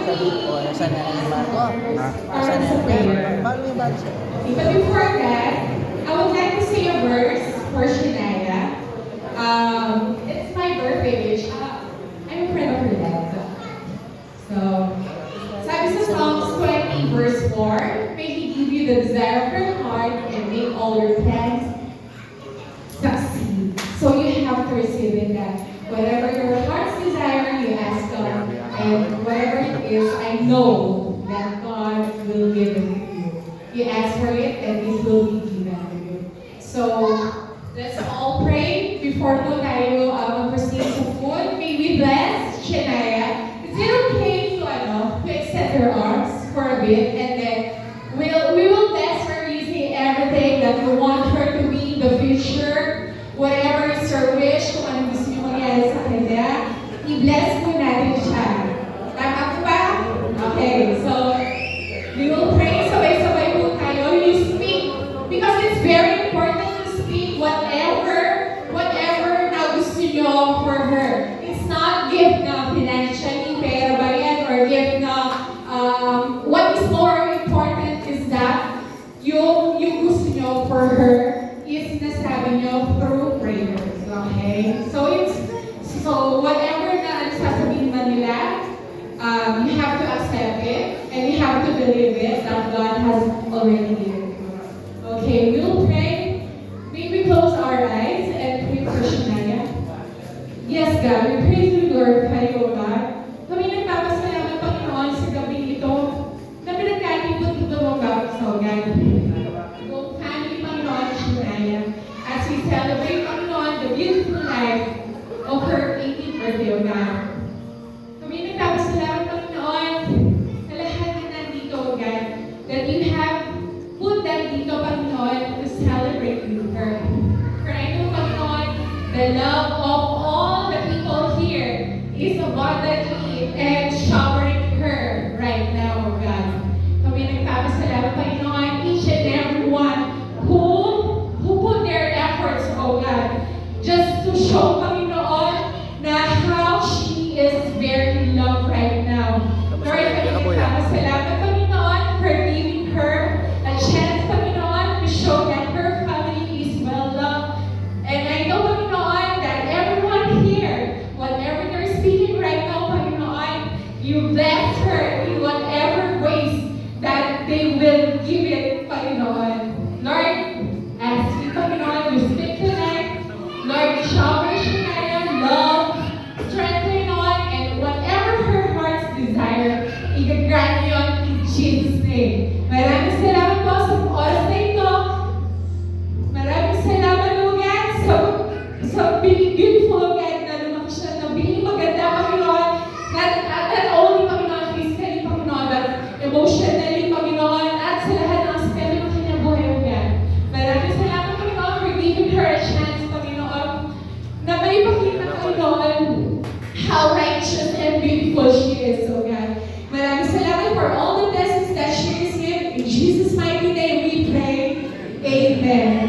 sabi ko, nasa na ni Marco? Nasa na paano yung bali siya? But before that, I would like to say a verse for Shania. It's my birthday, which I'm a friend of her dad. So, sabi sa Psalms 20 verse 4, may He give you the desire of your heart and make all your plans succeed. So you have to receive it that whatever your heart's desire, you ask God, and whatever it is, I know that God will give it to you. You ask for it, and it will be given to you. So, let's all pray before po tayo mag-proceed sa food. May we bless Shania. Is it okay to extend her arms for a bit, and then we will bless her using everything that we want her to be in the future. Whatever is her wish, kung ano gusto niyo mangyari sa kanya, i-bless po natin siya. Tama po ba? Okay, so we will pray, sabay-sabay po tayo. You speak, because it's very important to speak whatever na gusto niyo for her. It's not gift na financially, pera ba yan, or gift na what is more important is that yung gusto niyo for her is nasabi niyo through prayers. Okay? So whatever na sasabihin man nila, you have to accept it, and you have to believe it that God has already given to us. Okay, we'll pray. May we close our eyes and pray for Shania. Yes, God, we praise you, glorify you, O God. Kami nagpapasalamat, Panginoon, sa gabi ito na pinagkatipot-ito mo gawin sa ugan. Buong family, Panginoon, Shania, as we celebrate, Panginoon, the beautiful life of her 18th birthday, O God. Kami nagpapasalamat, Panginoon, sa lahat na nandito, O God, that you have put them dito, Panginoon, to celebrate with her. For I know, Panginoon, the love of all the people here is abundantly and showering her right now, O God. Kami nagpapasalamat, Panginoon, each and every one who put their efforts, O God, just to show, Panginoon, na how she is very loved right now. Lord, kami nagpapasalamat, Panginoon, for giving her a chance, Panginoon, to show that her family is well loved. And I know, Panginoon, that everyone here, whatever they're speaking right now, Panginoon, you bless her in whatever ways that they will give it, Panginoon. Lord, as we, Panginoon, you speak tonight, Lord, shower Shania love, strength, Panginoon, and whatever her heart's desire, i-grant yun in Jesus' name. Maraming salamat po sa oras na ito. Maraming salamat, Lord, sa binigyan